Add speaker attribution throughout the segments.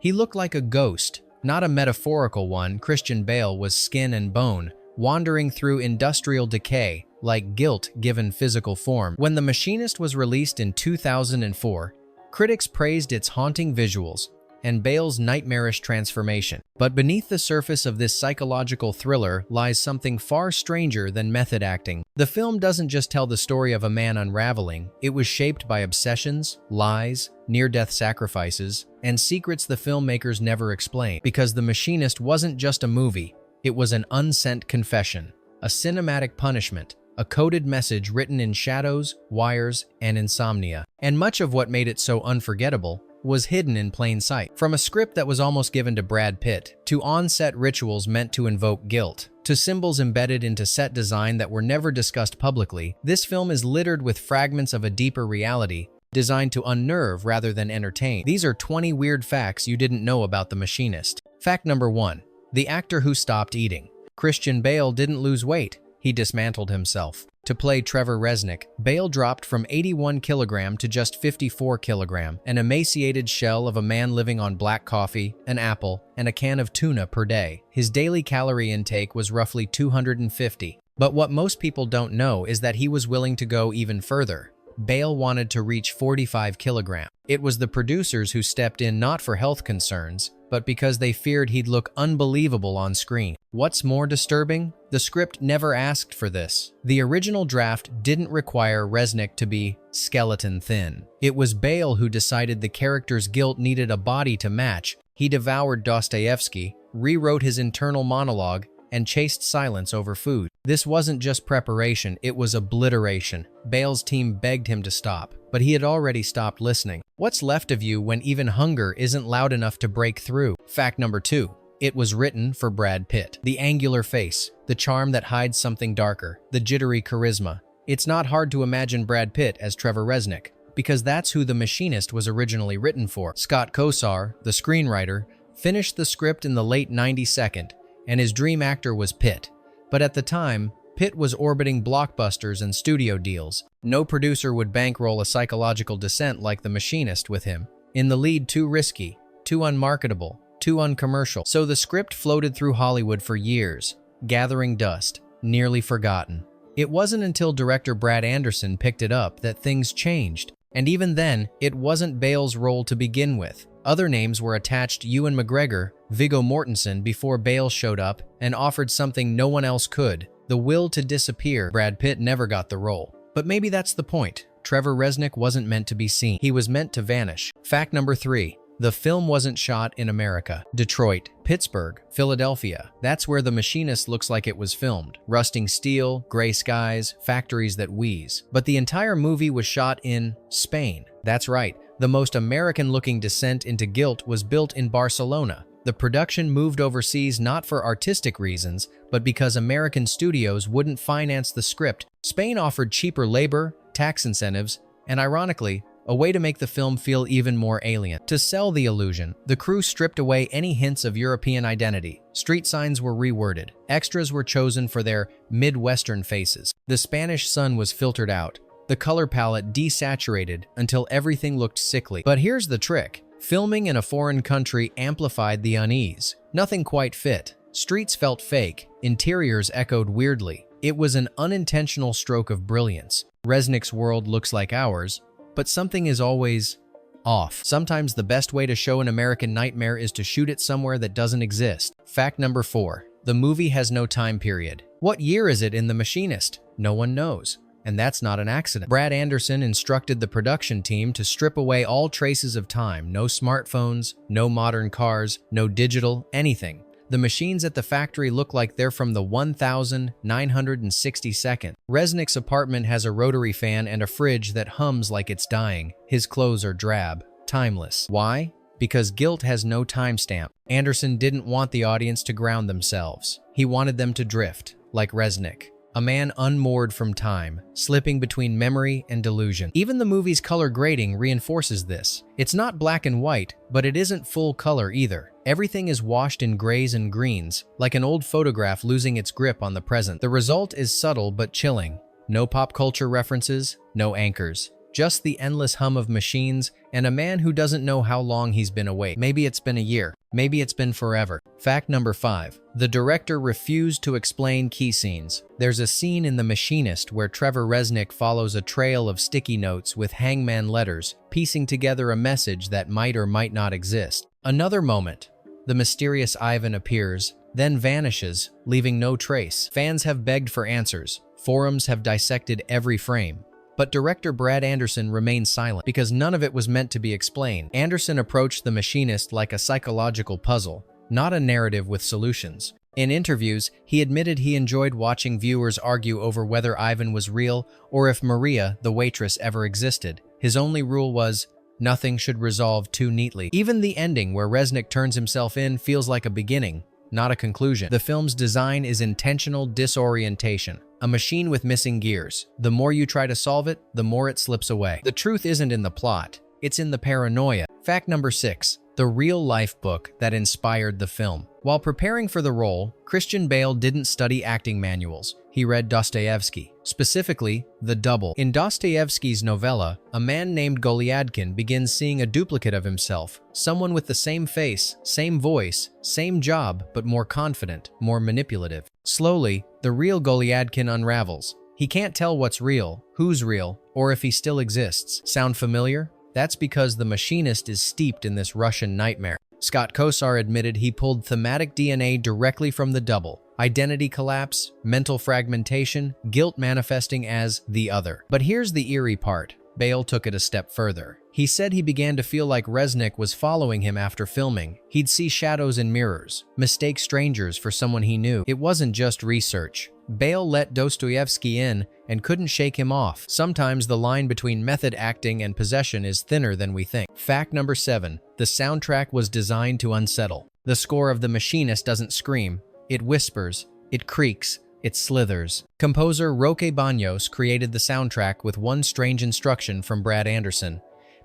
Speaker 1: He looked like a ghost, not a metaphorical one. Christian Bale was skin and bone, wandering through industrial decay, like guilt given physical form. When The Machinist was released in 2004, critics praised its haunting visuals and Bale's nightmarish transformation. But beneath the surface of this psychological thriller lies something far stranger than method acting. The film doesn't just tell the story of a man unraveling, it was shaped by obsessions, lies, near-death sacrifices, and secrets the filmmakers never explained. Because The Machinist wasn't just a movie, it was an unsent confession, a cinematic punishment, a coded message written in shadows, wires, and insomnia. And much of what made it so unforgettable was hidden in plain sight. From a script that was almost given to Brad Pitt, to on-set rituals meant to invoke guilt, to symbols embedded into set design that were never discussed publicly, this film is littered with fragments of a deeper reality, designed to unnerve rather than entertain. These are 20 weird facts you didn't know about The Machinist. Fact number 1. The actor who stopped eating. Christian Bale didn't lose weight, he dismantled himself. To play Trevor Resnick, Bale dropped from 81 kg to just 54 kg, an emaciated shell of a man living on black coffee, an apple, and a can of tuna per day. His daily calorie intake was roughly 250. But what most people don't know is that he was willing to go even further. Bale wanted to reach 45 kg. It was the producers who stepped in not for health concerns, but because they feared he'd look unbelievable on screen. What's more disturbing? The script never asked for this. The original draft didn't require Resnick to be skeleton thin. It was Bale who decided the character's guilt needed a body to match. He devoured Dostoevsky, rewrote his internal monologue, and chased silence over food. This wasn't just preparation, it was obliteration. Bale's team begged him to stop, but he had already stopped listening. What's left of you when even hunger isn't loud enough to break through? Fact number 2. It was written for Brad Pitt. The angular face, the charm that hides something darker, the jittery charisma. It's not hard to imagine Brad Pitt as Trevor Resnick, because that's who The Machinist was originally written for. Scott Kosar, the screenwriter, finished the script in the late 92nd, and his dream actor was Pitt. But at the time, Pitt was orbiting blockbusters and studio deals. No producer would bankroll a psychological descent like The Machinist with him. In the lead, too risky, too unmarketable, too uncommercial. So the script floated through Hollywood for years, gathering dust, nearly forgotten. It wasn't until director Brad Anderson picked it up that things changed. And even then, it wasn't Bale's role to begin with. Other names were attached: Ewan McGregor, Viggo Mortensen, before Bale showed up and offered something no one else could: the will to disappear. Brad Pitt never got the role. But maybe that's the point. Trevor Resnick wasn't meant to be seen. He was meant to vanish. Fact number 3. The film wasn't shot in America. Detroit, Pittsburgh, Philadelphia. That's where The Machinist looks like it was filmed. Rusting steel, gray skies, factories that wheeze. But the entire movie was shot in Spain. That's right. The most American-looking descent into guilt was built in Barcelona. The production moved overseas not for artistic reasons, but because American studios wouldn't finance the script. Spain offered cheaper labor, tax incentives, and ironically, a way to make the film feel even more alien. To sell the illusion, the crew stripped away any hints of European identity. Street signs were reworded. Extras were chosen for their Midwestern faces. The Spanish sun was filtered out. The color palette desaturated until everything looked sickly. But here's the trick. Filming in a foreign country amplified the unease. Nothing quite fit. Streets felt fake. Interiors echoed weirdly. It was an unintentional stroke of brilliance. Resnick's world looks like ours, but something is always off. Sometimes the best way to show an American nightmare is to shoot it somewhere that doesn't exist. Fact number 4. The movie has no time period. What year is it in The Machinist? No one knows. And that's not an accident. Brad Anderson instructed the production team to strip away all traces of time. No smartphones, no modern cars, no digital, anything. The machines at the factory look like they're from the 1962nd. Resnick's apartment has a rotary fan and a fridge that hums like it's dying. His clothes are drab, timeless. Why? Because guilt has no timestamp. Anderson didn't want the audience to ground themselves. He wanted them to drift, like Resnick. A man unmoored from time, slipping between memory and delusion. Even the movie's color grading reinforces this. It's not black and white, but it isn't full color either. Everything is washed in grays and greens, like an old photograph losing its grip on the present. The result is subtle but chilling. No pop culture references, no anchors. Just the endless hum of machines and a man who doesn't know how long he's been awake. Maybe it's been a year. Maybe it's been forever. Fact number 5. The director refused to explain key scenes. There's a scene in The Machinist where Trevor Resnick follows a trail of sticky notes with Hangman letters, piecing together a message that might or might not exist. Another moment. The mysterious Ivan appears, then vanishes, leaving no trace. Fans have begged for answers. Forums have dissected every frame. But director Brad Anderson remained silent because none of it was meant to be explained. Anderson approached The Machinist like a psychological puzzle, not a narrative with solutions. In interviews, he admitted he enjoyed watching viewers argue over whether Ivan was real or if Maria, the waitress, ever existed. His only rule was, nothing should resolve too neatly. Even the ending where Resnick turns himself in feels like a beginning, not a conclusion. The film's design is intentional disorientation. A machine with missing gears. The more you try to solve it, the more it slips away. The truth isn't in the plot, it's in the paranoia. Fact number 6. The real-life book that inspired the film. While preparing for the role, Christian Bale didn't study acting manuals. He read Dostoevsky, specifically The Double. In Dostoevsky's novella, a man named Golyadkin begins seeing a duplicate of himself, someone with the same face, same voice, same job, but more confident, more manipulative. Slowly, the real Golyadkin unravels. He can't tell what's real, who's real, or if he still exists. Sound familiar? That's because The Machinist is steeped in this Russian nightmare. Scott Kosar admitted he pulled thematic DNA directly from The Double. Identity collapse, mental fragmentation, guilt manifesting as the other. But here's the eerie part. Bale took it a step further. He said he began to feel like Resnick was following him after filming. He'd see shadows in mirrors, mistake strangers for someone he knew. It wasn't just research. Bale let Dostoevsky in and couldn't shake him off. Sometimes the line between method acting and possession is thinner than we think. Fact number 7. The soundtrack was designed to unsettle. The score of The Machinist doesn't scream. It whispers. It creaks. It slithers. Composer Roque Baños created the soundtrack with one strange instruction from Brad Anderson.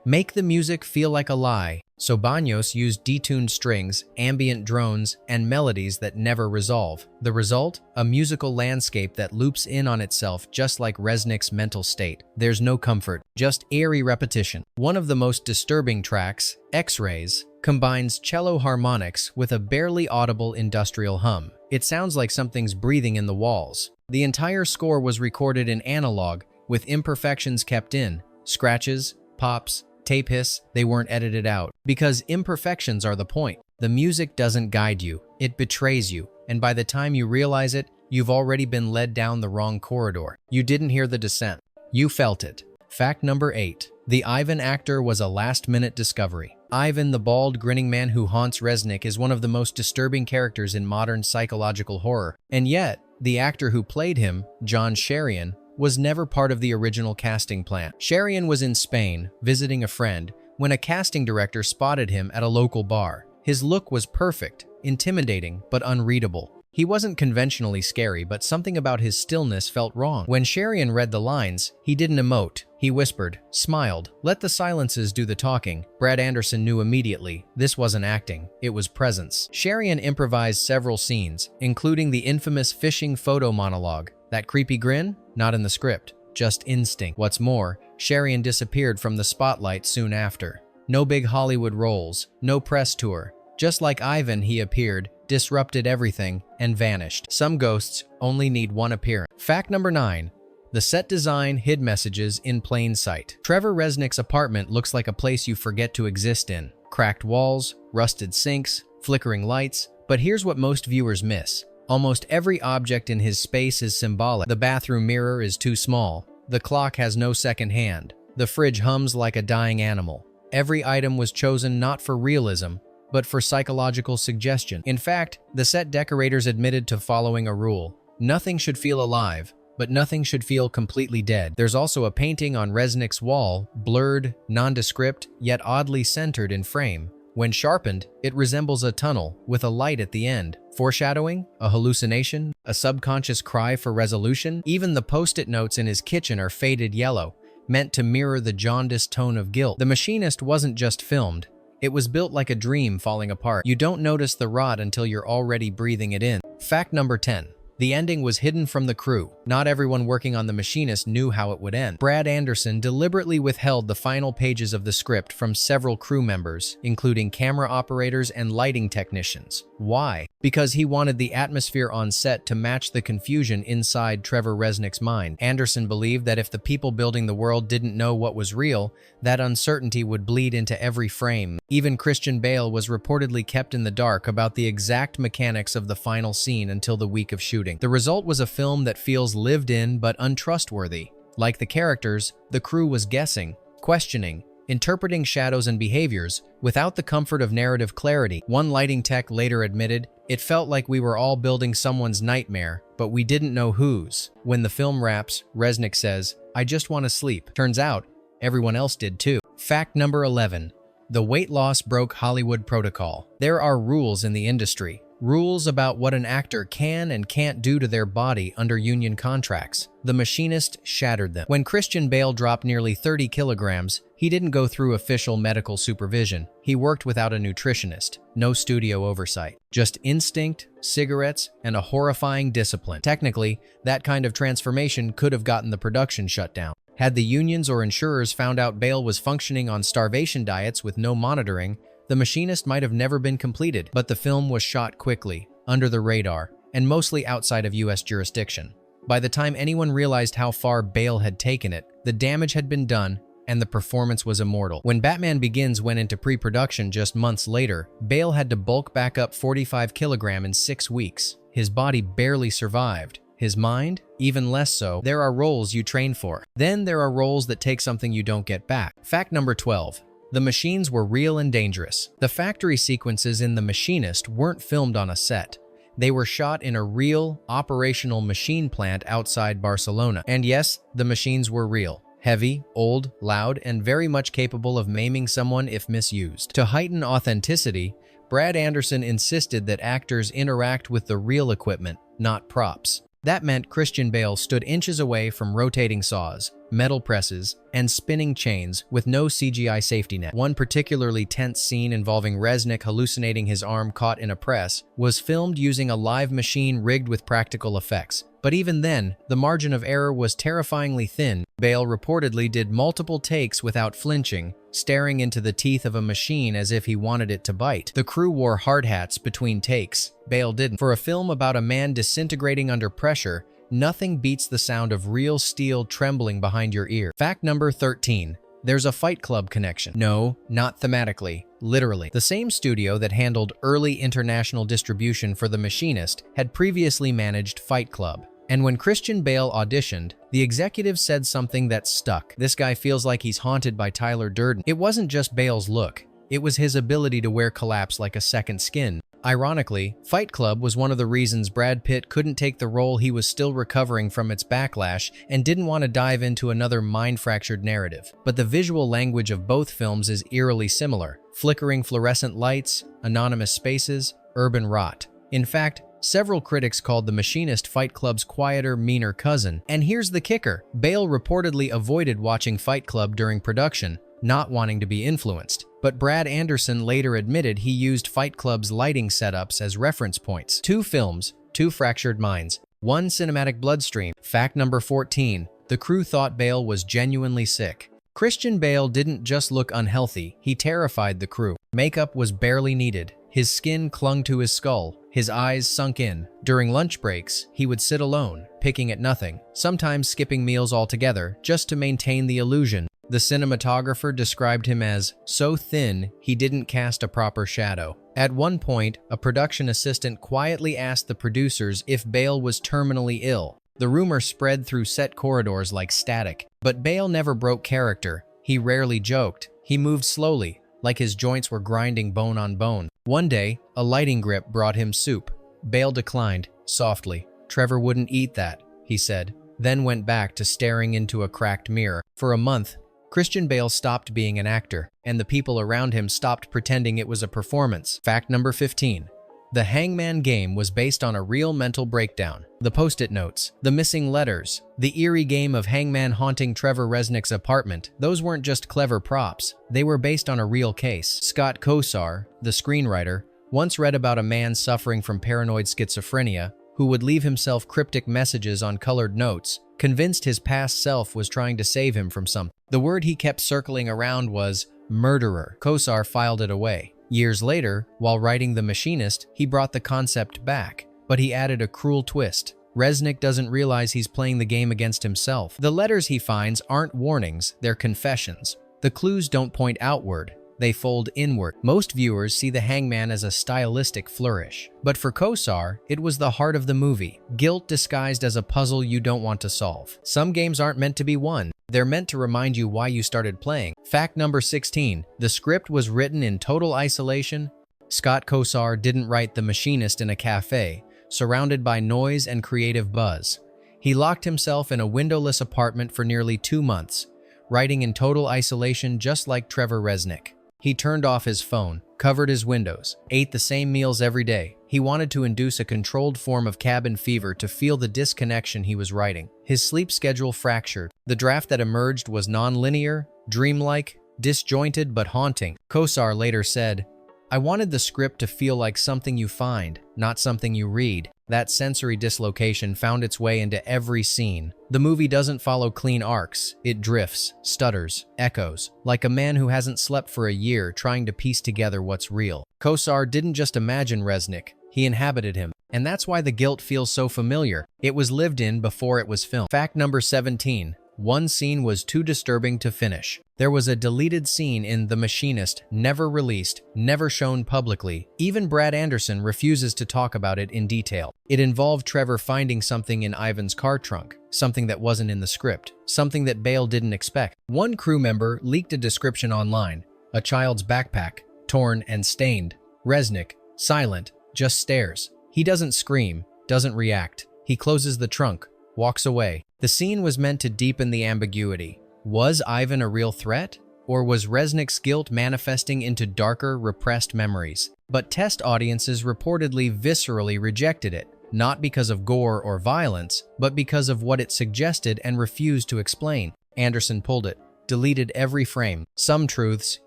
Speaker 1: Make the music feel like a lie. So Baños used detuned strings, ambient drones, and melodies that never resolve. The result? A musical landscape that loops in on itself just like Resnick's mental state. There's no comfort, just eerie repetition. One of the most disturbing tracks, X-Rays, combines cello harmonics with a barely audible industrial hum. It sounds like something's breathing in the walls. The entire score was recorded in analog, with imperfections kept in. Scratches, pops, tape hiss, they weren't edited out. Because imperfections are the point. The music doesn't guide you, it betrays you, and by the time you realize it, you've already been led down the wrong corridor. You didn't hear the descent. You felt it. Fact number 8. The Ivan actor was a last-minute discovery. Ivan, the bald, grinning man who haunts Resnick, is one of the most disturbing characters in modern psychological horror. And yet, the actor who played him, John Sherian, was never part of the original casting plan. Sherian was in Spain, visiting a friend, when a casting director spotted him at a local bar. His look was perfect, intimidating, but unreadable. He wasn't conventionally scary, but something about his stillness felt wrong. When Sherian read the lines, he didn't emote. He whispered, smiled, let the silences do the talking. Brad Anderson knew immediately. This wasn't acting, it was presence. Sherian improvised several scenes, including the infamous fishing photo monologue. That creepy grin? Not in the script, just instinct. What's more, Sherian disappeared from the spotlight soon after. No big Hollywood roles, no press tour. Just like Ivan, he appeared, disrupted everything, and vanished. Some ghosts only need one appearance. Fact number 9. The set design hid messages in plain sight. Trevor Resnick's apartment looks like a place you forget to exist in. Cracked walls, rusted sinks, flickering lights. But here's what most viewers miss. Almost every object in his space is symbolic. The bathroom mirror is too small. The clock has no second hand. The fridge hums like a dying animal. Every item was chosen not for realism, but for psychological suggestion. In fact, the set decorators admitted to following a rule. Nothing should feel alive, but nothing should feel completely dead. There's also a painting on Resnick's wall, blurred, nondescript, yet oddly centered in frame. When sharpened, it resembles a tunnel with a light at the end. Foreshadowing? A hallucination? A subconscious cry for resolution? Even the post-it notes in his kitchen are faded yellow, meant to mirror the jaundiced tone of guilt. The Machinist wasn't just filmed. It was built like a dream falling apart. You don't notice the rot until you're already breathing it in. Fact number 10. The ending was hidden from the crew. Not everyone working on The Machinist knew how it would end. Brad Anderson deliberately withheld the final pages of the script from several crew members, including camera operators and lighting technicians. Why? Because he wanted the atmosphere on set to match the confusion inside Trevor Reznik's mind. Anderson believed that if the people building the world didn't know what was real, that uncertainty would bleed into every frame. Even Christian Bale was reportedly kept in the dark about the exact mechanics of the final scene until the week of shooting. The result was a film that feels lived in but untrustworthy. Like the characters, the crew was guessing, questioning, interpreting shadows and behaviors without the comfort of narrative clarity. One lighting tech later admitted, "It felt like we were all building someone's nightmare, but we didn't know whose." When the film wraps, Reznik says, "I just want to sleep." Turns out, everyone else did too. Fact number 11. The weight loss broke Hollywood protocol. There are rules in the industry. Rules about what an actor can and can't do to their body under union contracts. The Machinist shattered them. When Christian Bale dropped nearly 30 kilograms, he didn't go through official medical supervision. He worked without a nutritionist, no studio oversight. Just instinct, cigarettes, and a horrifying discipline. Technically, that kind of transformation could have gotten the production shut down. Had the unions or insurers found out Bale was functioning on starvation diets with no monitoring, The Machinist might have never been completed, but the film was shot quickly, under the radar, and mostly outside of US jurisdiction. By the time anyone realized how far Bale had taken it, the damage had been done, and the performance was immortal. When Batman Begins went into pre-production just months later, Bale had to bulk back up 45 kilograms in 6 weeks. His body barely survived. His mind? Even less so. There are roles you train for. Then there are roles that take something you don't get back. Fact number 12. The machines were real and dangerous. The factory sequences in The Machinist weren't filmed on a set. They were shot in a real, operational machine plant outside Barcelona. And yes, the machines were real. Heavy, old, loud, and very much capable of maiming someone if misused. To heighten authenticity, Brad Anderson insisted that actors interact with the real equipment, not props. That meant Christian Bale stood inches away from rotating saws, metal presses, and spinning chains with no CGI safety net. One particularly tense scene involving Reznik hallucinating his arm caught in a press was filmed using a live machine rigged with practical effects. But even then, the margin of error was terrifyingly thin. Bale reportedly did multiple takes without flinching, staring into the teeth of a machine as if he wanted it to bite. The crew wore hard hats between takes. Bale didn't. For a film about a man disintegrating under pressure, nothing beats the sound of real steel trembling behind your ear. Fact number 13. There's a Fight Club connection. No, not thematically, literally. The same studio that handled early international distribution for The Machinist had previously managed Fight Club. And when Christian Bale auditioned, the executive said something that stuck. "This guy feels like he's haunted by Tyler Durden." It wasn't just Bale's look. It was his ability to wear collapse like a second skin. Ironically, Fight Club was one of the reasons Brad Pitt couldn't take the role. He was still recovering from its backlash and didn't want to dive into another mind-fractured narrative. But the visual language of both films is eerily similar. Flickering fluorescent lights, anonymous spaces, urban rot. In fact, several critics called The Machinist Fight Club's quieter, meaner cousin. And here's the kicker. Bale reportedly avoided watching Fight Club during production, not wanting to be influenced. But Brad Anderson later admitted he used Fight Club's lighting setups as reference points. 2 films, 2 fractured minds, 1 cinematic bloodstream. Fact number 14. The crew thought Bale was genuinely sick. Christian Bale didn't just look unhealthy, he terrified the crew. Makeup was barely needed. His skin clung to his skull. His eyes sunk in. During lunch breaks, he would sit alone, picking at nothing, sometimes skipping meals altogether, just to maintain the illusion. The cinematographer described him as so thin he didn't cast a proper shadow. At one point, a production assistant quietly asked the producers if Bale was terminally ill. The rumor spread through set corridors like static. But Bale never broke character. He rarely joked. He moved slowly, like his joints were grinding bone on bone. One day, a lighting grip brought him soup. Bale declined, softly. "Trevor wouldn't eat that," he said, then went back to staring into a cracked mirror. For a month, Christian Bale stopped being an actor, and the people around him stopped pretending it was a performance. Fact number 15. The Hangman game was based on a real mental breakdown. The post-it notes, the missing letters, the eerie game of Hangman haunting Trevor Reznik's apartment, those weren't just clever props. They were based on a real case. Scott Kosar, the screenwriter, once read about a man suffering from paranoid schizophrenia who would leave himself cryptic messages on colored notes, convinced his past self was trying to save him from something. The word he kept circling around was murderer. Kosar filed it away. Years later, while writing The Machinist, he brought the concept back, but he added a cruel twist. Resnick doesn't realize he's playing the game against himself. The letters he finds aren't warnings, they're confessions. The clues don't point outward, they fold inward. Most viewers see the Hangman as a stylistic flourish, but for Kosar, it was the heart of the movie, guilt disguised as a puzzle you don't want to solve. Some games aren't meant to be won, they're meant to remind you why you started playing. Fact number 16, the script was written in total isolation. Scott Kosar didn't write The Machinist in a cafe, surrounded by noise and creative buzz. He locked himself in a windowless apartment for nearly 2 months, writing in total isolation just like Trevor Resnick. He turned off his phone, covered his windows, ate the same meals every day. He wanted to induce a controlled form of cabin fever to feel the disconnection he was writing. His sleep schedule fractured. The draft that emerged was non-linear, dreamlike, disjointed but haunting. Kosar later said, "I wanted the script to feel like something you find, not something you read." That sensory dislocation found its way into every scene. The movie doesn't follow clean arcs. It drifts, stutters, echoes, like a man who hasn't slept for a year trying to piece together what's real. Kosar didn't just imagine Resnick, he inhabited him. And that's why the guilt feels so familiar. It was lived in before it was filmed. Fact number 17. One scene was too disturbing to finish. There was a deleted scene in The Machinist, never released, never shown publicly. Even Brad Anderson refuses to talk about it in detail. It involved Trevor finding something in Ivan's car trunk, something that wasn't in the script, something that Bale didn't expect. One crew member leaked a description online: a child's backpack, torn and stained. Resnick, silent, just stares. He doesn't scream, doesn't react. He closes the trunk, walks away. The scene was meant to deepen the ambiguity. Was Ivan a real threat? Or was Resnick's guilt manifesting into darker, repressed memories? But test audiences reportedly viscerally rejected it, not because of gore or violence, but because of what it suggested and refused to explain. Anderson pulled it, deleted every frame. Some truths,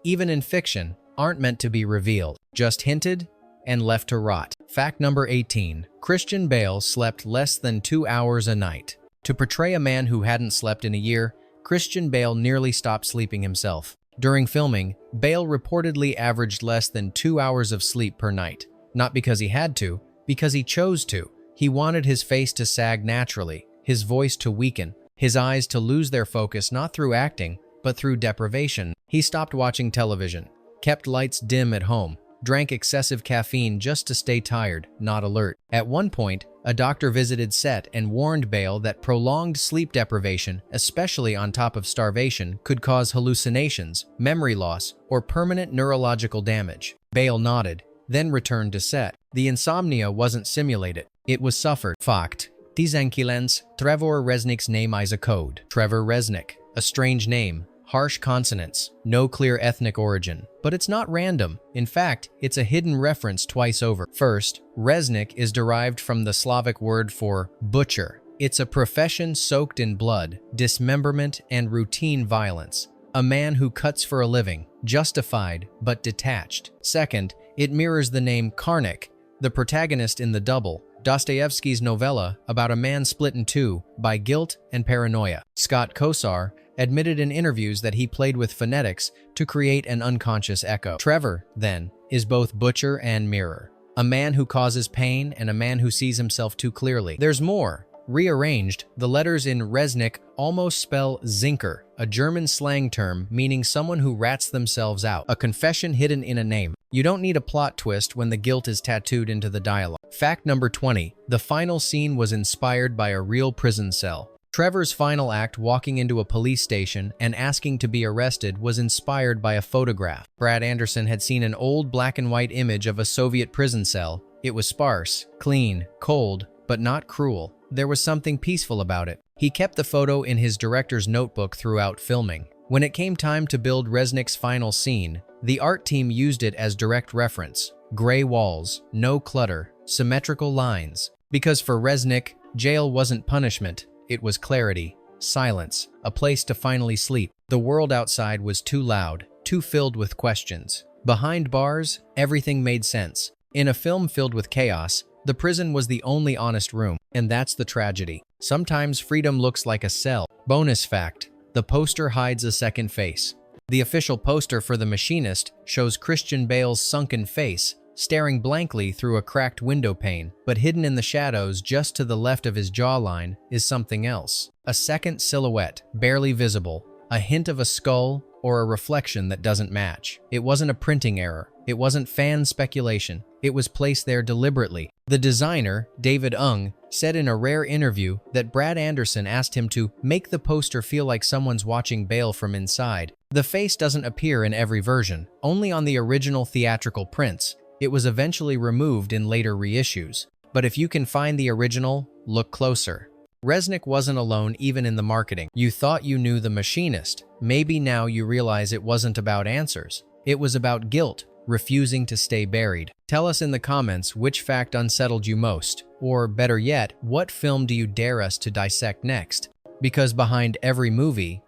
Speaker 1: even in fiction, aren't meant to be revealed, just hinted and left to rot. Fact number 18. Christian Bale slept less than 2 hours a night. To portray a man who hadn't slept in a year, Christian Bale nearly stopped sleeping himself. During filming, Bale reportedly averaged less than 2 hours of sleep per night. Not because he had to, because he chose to. He wanted his face to sag naturally, his voice to weaken, his eyes to lose their focus not through acting, but through deprivation. He stopped watching television, kept lights dim at home, drank excessive caffeine just to stay tired, not alert. At one point, a doctor visited set and warned Bale that prolonged sleep deprivation, especially on top of starvation, could cause hallucinations, memory loss, or permanent neurological damage. Bale nodded, then returned to set. The insomnia wasn't simulated, it was suffered. Fact. Tizankilens, Trevor Resnick's name is a code. Trevor Resnick, a strange name. Harsh consonants, no clear ethnic origin. But it's not random. In fact, it's a hidden reference twice over. First, Resnick is derived from the Slavic word for butcher. It's a profession soaked in blood, dismemberment, and routine violence. A man who cuts for a living, justified but detached. Second, it mirrors the name Karnik, the protagonist in The Double, Dostoevsky's novella about a man split in two by guilt and paranoia. Scott Kosar admitted in interviews that he played with phonetics to create an unconscious echo. Trevor, then, is both butcher and mirror. A man who causes pain and a man who sees himself too clearly. There's more. Rearranged, the letters in Resnick almost spell Zinker, a German slang term meaning someone who rats themselves out, a confession hidden in a name. You don't need a plot twist when the guilt is tattooed into the dialogue. Fact number 20. The final scene was inspired by a real prison cell. Trevor's final act, walking into a police station and asking to be arrested, was inspired by a photograph. Brad Anderson had seen an old black and white image of a Soviet prison cell. It was sparse, clean, cold, but not cruel. There was something peaceful about it. He kept the photo in his director's notebook throughout filming. When it came time to build Resnick's final scene, the art team used it as direct reference. Gray walls, no clutter, symmetrical lines. Because for Resnick, jail wasn't punishment. It was clarity, silence, a place to finally sleep. The world outside was too loud, too filled with questions. Behind bars, everything made sense. In a film filled with chaos, The prison was the only honest room, and that's the tragedy. Sometimes freedom looks like a cell. Bonus fact: the poster hides a second face. The official poster for The Machinist shows Christian Bale's sunken face, staring blankly through a cracked window pane, but hidden in the shadows just to the left of his jawline is something else. A second silhouette, barely visible, a hint of a skull or a reflection that doesn't match. It wasn't a printing error. It wasn't fan speculation. It was placed there deliberately. The designer, David Ung, said in a rare interview that Brad Anderson asked him to make the poster feel like someone's watching Bale from inside. The face doesn't appear in every version, only on the original theatrical prints. It was eventually removed in later reissues. But if you can find the original, look closer. Resnick wasn't alone even in the marketing. You thought you knew The Machinist. Maybe now you realize it wasn't about answers. It was about guilt, refusing to stay buried. Tell us in the comments which fact unsettled you most, or better yet, what film do you dare us to dissect next? Because behind every movie,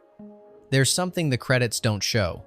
Speaker 1: there's something the credits don't show.